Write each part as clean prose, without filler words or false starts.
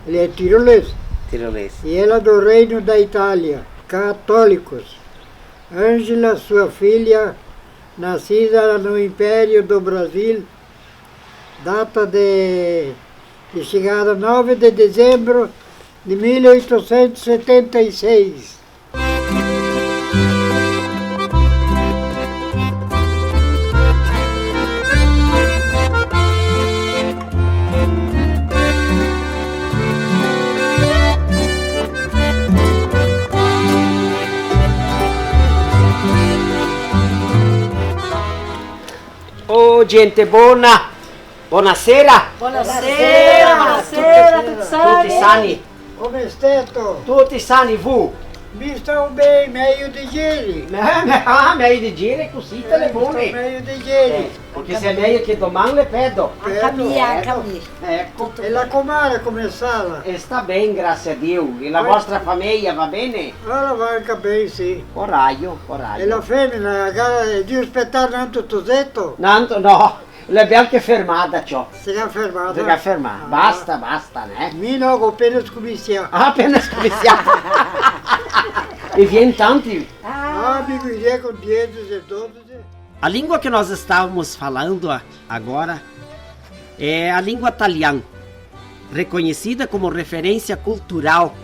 Ele é tirolês. Tirolês. E ela do Reino da Itália, católicos. Ângela, sua filha, nascida no Império do Brasil, data de chegada 9 de dezembro de 1876. Oh, gente buona! Buonasera! Buonasera, tutti sani? Come stato? Tutti sani, vu? Mi sto bene, meglio di ieri. Meglio di giro così te le buone. Meglio di ieri. Perché se è meglio che domani le pedo. Cammia. Ecco. E la comare come sta? E sta bene, grazie a Dio. E la vostra famiglia va bene? Ora va anche bene, sì. Coraggio. E la femmina, devi aspettare tanto tosetto? Nanto no, l'abbiamo anche fermata ciò. Si è fermata? Si è fermata. Basta, né? Mi no, ho appena scominciato. Appena scominciato. E viene tanti. Mi guidei com 10 e 12. A língua que nós estávamos falando agora é a língua italiana, reconhecida como referência cultural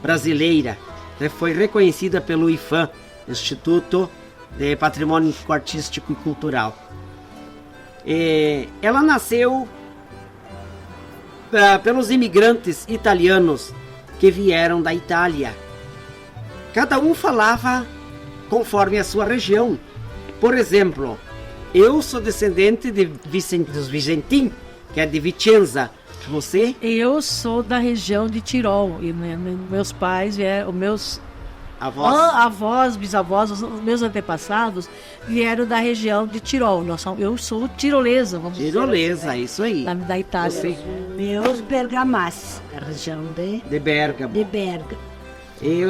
brasileira. Foi reconhecida pelo IPHAN, Instituto de Patrimônio Artístico e Cultural. Ela nasceu pelos imigrantes italianos que vieram da Itália. Cada um falava conforme a sua região. Por exemplo, eu sou descendente dos Vicentim, que é de Vicenza. Você? Eu sou da região de Tirol e meus pais vieram, meus avós, bisavós, os meus antepassados vieram da região de Tirol. Eu sou tirolesa, vamos dizer. Tirolesa, isso aí. Da Itália. Você? Meus bergamaschi, a região de Bergamo. De Bergamo. E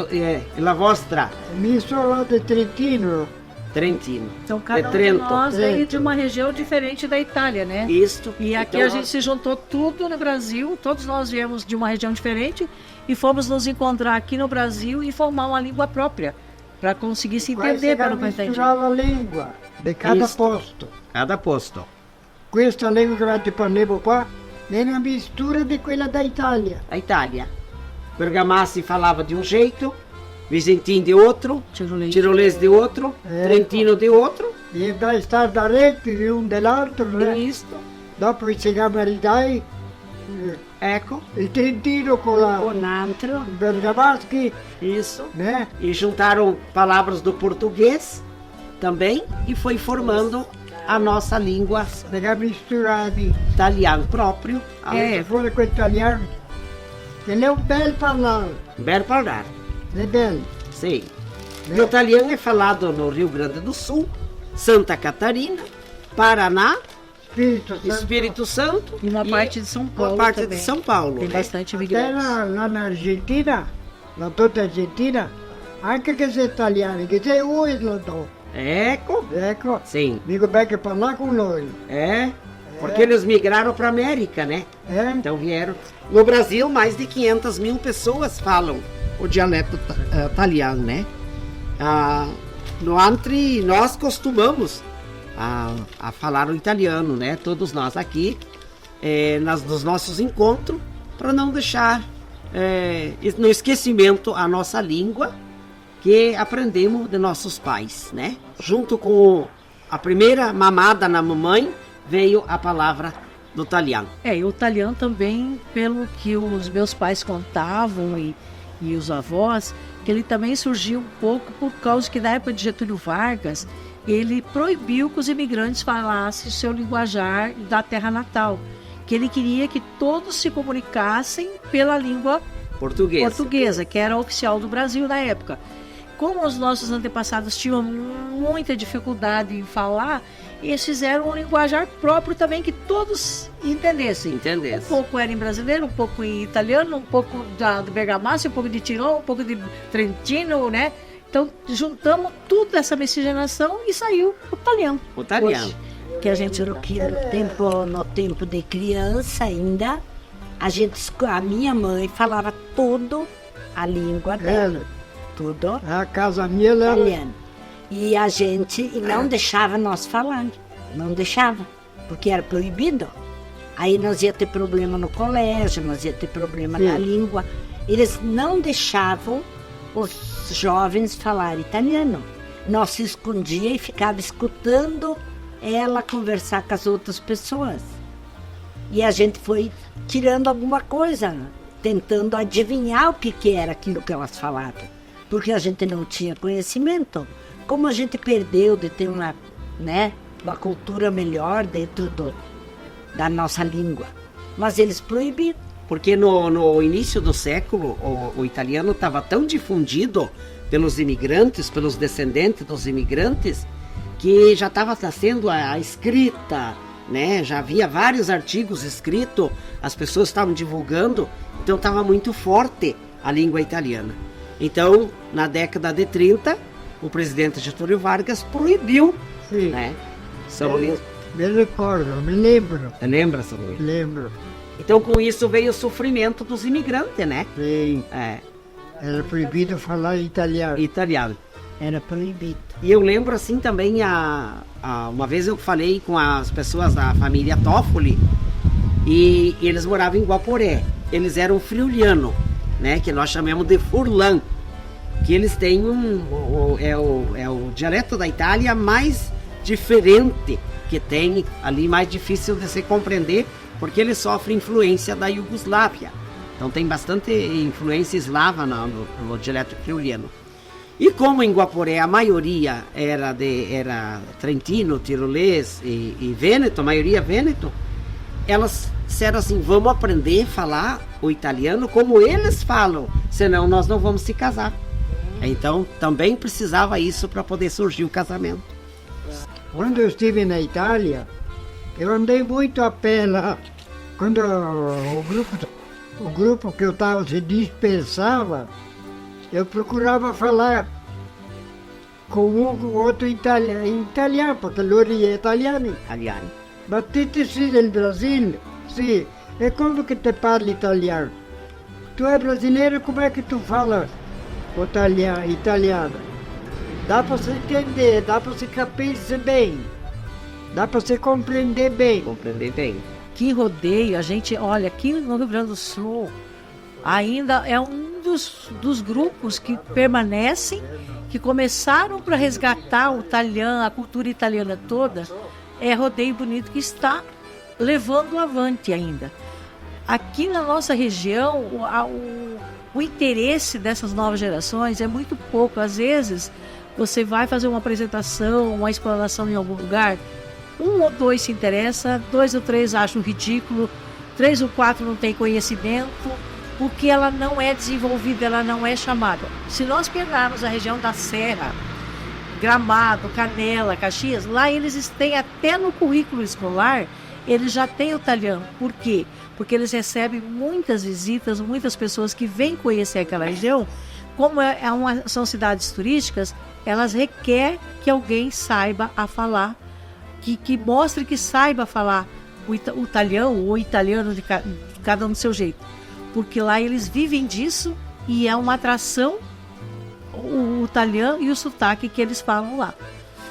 la vostra? Mi sono lá de Trentino. Trentino. Então cada um de nós veio de uma região diferente da Itália, né? Isto. E aqui então, a gente se juntou tudo no Brasil, todos nós viemos de uma região diferente e fomos nos encontrar aqui no Brasil e formar uma língua própria, para conseguir se entender, para não entender. Misturava a língua de cada Isto. posto. Cada posto. Questa língua che avete parlato qua è una mistura di quella da Italia. A Itália. Bergamaschi falava de um jeito, Vicentim de outro, Tirolês de outro, Trentino de outro. E da estar da rete di un dell'altro, né? Isso. Dopo che si chiama Ridai, Ecco. il Trentino con la Com altro. Bergamaschi, Isso. né? E juntaram palavras do português também e foi formando a nossa língua Perché misturati. italiana próprio. Fuori con italiano. Che è un bel parlare. Bel falar. È bello. Sei. O italiano é falado no Rio Grande do Sul, Santa Catarina, Paraná, Espírito Santo E na parte de São Paulo uma parte também. de São Paulo. Tem né? bastante Até imigrantes. lá na Argentina, na toda a Argentina, anche che sei italiano, che sei un islandão. Ecco. Ecco, Sim. dico bem que falar com nós. Porque eles migraram para a América, né? Então vieram. No Brasil, mais de 500 mil pessoas falam o dialeto italiano, né? Entre nós costumamos a falar o italiano, né? Todos nós aqui, nos nossos encontros, para não deixar no esquecimento a nossa língua que aprendemos de nossos pais, né? Junto com a primeira mamada na mamãe, veio a palavra do italiano. E o italiano também, pelo que os meus pais contavam e os avós, que ele também surgiu um pouco por causa que na época de Getúlio Vargas, ele proibiu que os imigrantes falassem o seu linguajar da terra natal, que ele queria que todos se comunicassem pela língua portuguesa, que era oficial do Brasil na época. Como os nossos antepassados tinham muita dificuldade em falar, eles fizeram um linguajar próprio também que todos entendessem. Um pouco era em brasileiro, um pouco em italiano, um pouco do Bergamaschi, um pouco de Tirol, um pouco de Trentino, né? Então juntamos tudo essa miscigenação e saiu o italiano. O italiano. Que a gente no tempo de criança ainda, a minha mãe falava tudo a língua dela, tudo A casa minha era italiano. E a gente não deixava nós falar, não deixava, porque era proibido. Aí nós ia ter problema no colégio, nós ia ter problema na língua. Eles não deixavam os jovens falar italiano. Nós se escondia e ficava escutando ela conversar com as outras pessoas. E a gente foi tirando alguma coisa, tentando adivinhar o que era aquilo que elas falavam. Porque a gente não tinha conhecimento. Como a gente perdeu de ter uma cultura melhor dentro da nossa língua. Mas eles proibiram. Porque no início do século, o italiano estava tão difundido pelos imigrantes, pelos descendentes dos imigrantes, que já estava nascendo a escrita, né? Já havia vários artigos escritos, as pessoas estavam divulgando, então estava muito forte a língua italiana. Então, na década de 30, o presidente Getúlio Vargas proibiu, né? São Luís. Me recordo, me lembro. Lembra, São Luís? Lembro. Então, com isso veio o sofrimento dos imigrantes, né? Sim. Era proibido falar italiano. Italiano. Era proibido. E eu lembro assim também, uma vez eu falei com as pessoas da família Toffoli, e eles moravam em Guaporé. Eles eram friuliano, né? Que nós chamamos de furlan. Que eles têm o dialeto da Itália mais diferente que tem ali, mais difícil de se compreender, porque ele sofre influência da Iugoslávia. Então tem bastante influência eslava no dialeto friuliano. E como em Guaporé a maioria era trentino, tirolês e vêneto, a maioria vêneto, elas disseram assim, vamos aprender a falar o italiano como eles falam, senão nós não vamos se casar. Então também precisava isso para poder surgir o casamento. Quando eu estive na Itália, eu andei muito a pé lá. Quando o grupo que eu estava se dispersava, eu procurava falar com um ou outro italiano, porque loro é italiano. Ma tu sei del Brasile? Sì. E como que te parli italiano? Tu é brasileiro, como é que tu fala italiano? Dá para se entender, dá para se capir-se bem, dá para se compreender bem. Compreender bem. Que rodeio, a gente, olha, aqui no Rio Grande do Sul, ainda é um dos grupos que permanecem, que começaram para resgatar o italiano, a cultura italiana toda, é Rodeio Bonito, que está levando avante ainda. Aqui na nossa região, o interesse dessas novas gerações é muito pouco. Às vezes, você vai fazer uma apresentação, uma explanação em algum lugar, 1 ou 2 se interessa, 2 ou 3 acham ridículo, 3 ou 4 não têm conhecimento, porque ela não é desenvolvida, ela não é chamada. Se nós pegarmos a região da Serra, Gramado, Canela, Caxias, lá eles têm até no currículo escolar, eles já têm o italiano. Por quê? Porque eles recebem muitas visitas, muitas pessoas que vêm conhecer aquela região. Como são cidades turísticas, elas requerem que alguém saiba a falar, que mostre que saiba falar o italiano ou o italiano de cada um do seu jeito. Porque lá eles vivem disso e é uma atração o italiano e o sotaque que eles falam lá.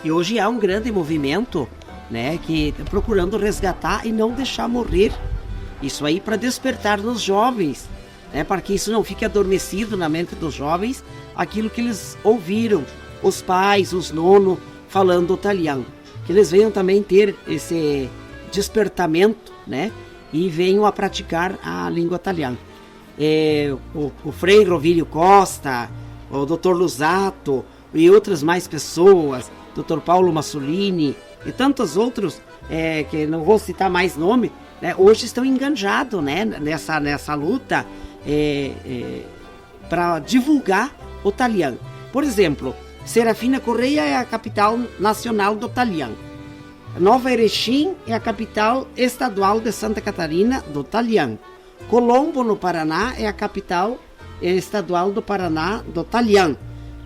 E hoje há um grande movimento, né, que procurando resgatar e não deixar morrer. Isso aí para despertar nos jovens, né, para que isso não fique adormecido na mente dos jovens, aquilo que eles ouviram, os pais, os nonos falando italiano. Que eles venham também ter esse despertamento, né, e venham a praticar a língua italiana. O Frei Rovílio Costa, o Dr. Lusato e outras mais pessoas, Dr. Paulo Massolini e tantos outros, que não vou citar mais nome, né, hoje estão enganjados, né, nessa luta para divulgar o italiano. Por exemplo, Serafina Correia é a capital nacional do italiano. Nova Erechim é a capital estadual de Santa Catarina do italiano. Colombo, no Paraná, é a capital estadual do Paraná do italiano.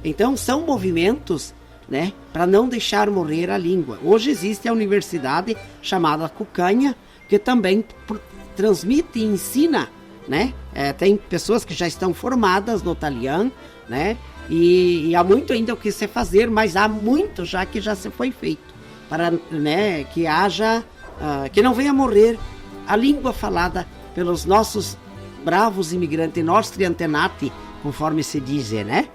Então, são movimentos, né, para não deixar morrer a língua. Hoje existe a universidade chamada Cucanha, que também transmite e ensina, né? Tem pessoas que já estão formadas no italiano, né? E há muito ainda o que se fazer, mas há muito já que já se foi feito para, né, que haja, que não venha morrer a língua falada pelos nossos bravos imigrantes, nostri antenati, conforme se diz, né?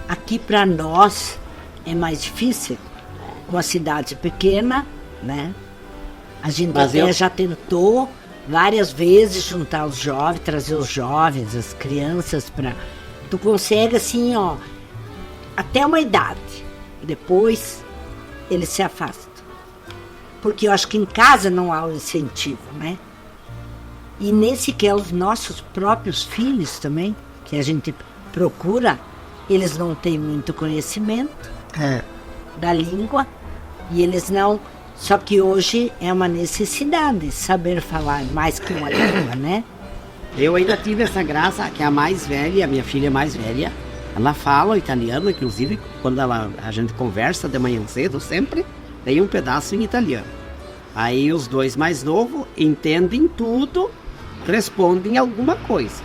Aqui para nós é mais difícil, uma cidade pequena, né? A gente já tentou várias vezes juntar os jovens, trazer os jovens, as crianças para... Tu consegue assim, ó, até uma idade. Depois eles se afastam. Porque eu acho que em casa não há o incentivo, né? E nesse que é os nossos próprios filhos também, que a gente procura, eles não têm muito conhecimento da língua e eles não... Só que hoje é uma necessidade saber falar mais que uma língua, né? Eu ainda tive essa graça, que a mais velha, a minha filha mais velha, ela fala italiano, inclusive quando a gente conversa de manhã cedo, sempre tem um pedaço em italiano. Aí os dois mais novos entendem tudo, respondem alguma coisa.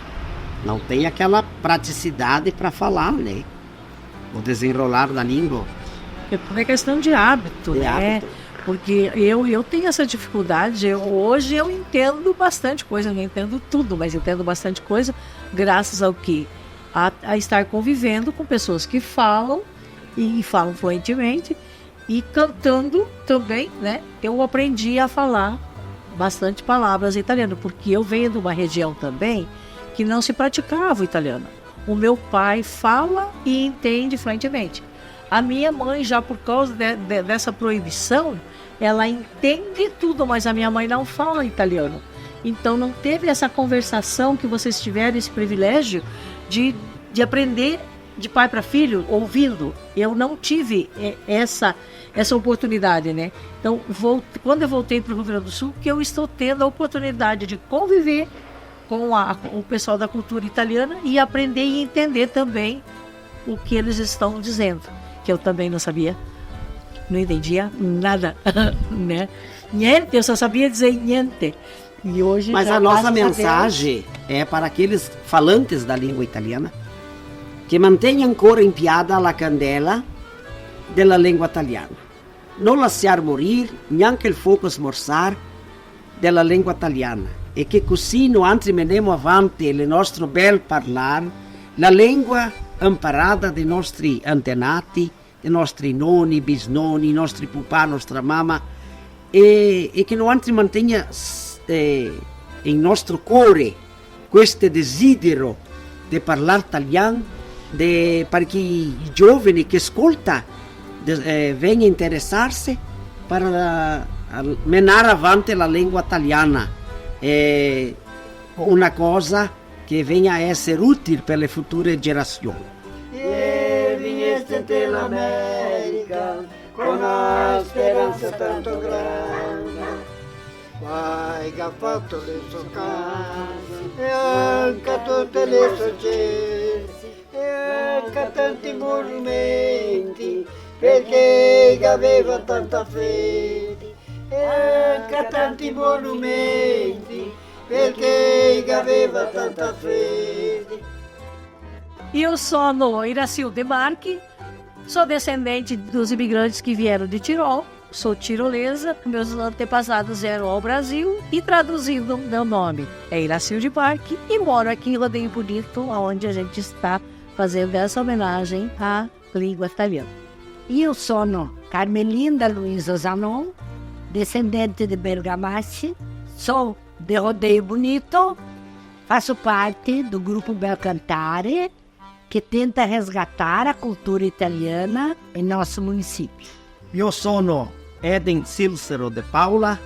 Não tem aquela praticidade para falar, né? O desenrolar da língua. É questão de hábito, né? Hábito. Porque eu tenho essa dificuldade, hoje eu entendo bastante coisa, não entendo tudo, mas entendo bastante coisa, graças ao que? A estar convivendo com pessoas que falam, e falam fluentemente, e cantando também, né? Eu aprendi a falar bastante palavras em italiano, porque eu venho de uma região também que não se praticava o italiano. O meu pai fala e entende fluentemente. A minha mãe, já por causa dessa proibição, ela entende tudo, mas a minha mãe não fala italiano. Então não teve essa conversação que vocês tiveram, esse privilégio de aprender de pai para filho, ouvindo. Eu não tive essa oportunidade, né? Então, quando eu voltei para o Rio Grande do Sul, que eu estou tendo a oportunidade de conviver com o pessoal da cultura italiana e aprender e entender também o que eles estão dizendo. Que eu também não sabia, não entendia nada, né? Niente, eu só sabia dizer niente. E hoje... Mas a nossa mensagem é para aqueles falantes da língua italiana que mantenham ancora in piada la candela della lingua italiana. Non lasciar morire neanche il fuoco smorzar della lingua italiana. E che così noi andremo avanti il nostro bel parlare, la lingua imparata dai nostri antenati, dei nostri nonni, bisnonni, nostri papà, nostra mamma, e che noi mantenga in nostro cuore questo desiderio di parlare italiano, perché i giovani che ascoltano vengono a interessarsi per menare avanti la lingua italiana. È una cosa che venga a essere utile per le future generazioni. Viniste dell'America con una speranza tanto grande, poi che ha fatto le sue case e anche tutte le società e anche tanti monumenti, perché aveva tanta fede e anche tanti monumenti, perché aveva tanta fede. Eu sou Iracilde Marque, sou descendente dos imigrantes que vieram de Tirol, sou tirolesa, meus antepassados vieram ao Brasil e traduzindo meu nome é Iracilde Marque e moro aqui em Rodeio Bonito, onde a gente está fazendo essa homenagem à língua italiana. Eu sou Carmelinda Luiza Zanon, descendente de Bergamaschi, sou de Rodeio Bonito, faço parte do grupo Bel Cantare, que tenta resgatar a cultura italiana em nosso município. Eu sou Eden Silcero de Paula,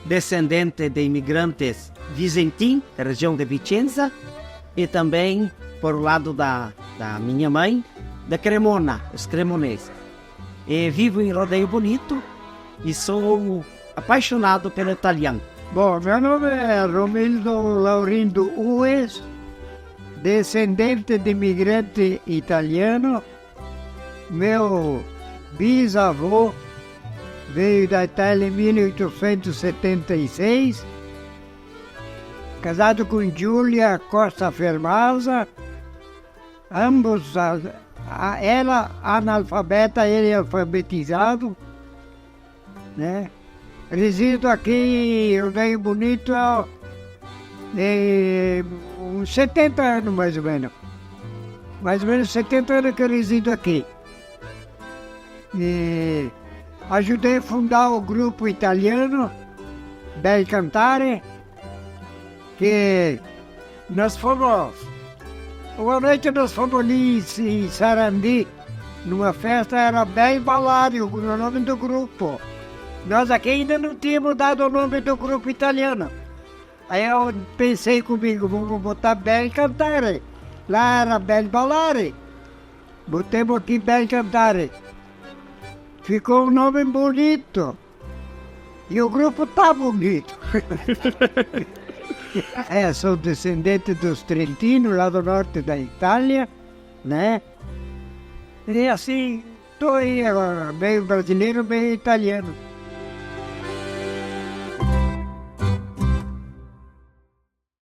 descendente de imigrantes vicentim, da região de Vicenza, e também, por lado da minha mãe, de Cremona, os cremoneses. E vivo em Rodeio Bonito e sou apaixonado pelo italiano. Bom, meu nome é Romildo Laurindo Ues, descendente de imigrante italiano. Meu bisavô veio da Itália em 1876 casado com Giulia Costa Fermaza, ambos, ela analfabeta, ele alfabetizado, né? Resido aqui em Rio Bonito há uns 70 anos, mais ou menos. Mais ou menos 70 anos que eu resido aqui. E ajudei a fundar o grupo italiano, Bel Cantare, que nós fomos, uma noite nós fomos ali em Sarandi, numa festa, era Bel Ballari, o nome do grupo. Nós aqui ainda não tínhamos dado o nome do grupo italiano. Aí eu pensei comigo, vamos botar Bel Cantare. Lá era Bel Ballari. Botemos aqui Bel Cantare. Ficou um nome bonito. E o grupo tá bonito. Sou descendente dos Trentinos, lá do norte da Itália, né? E assim, tô aí agora, meio brasileiro, meio italiano.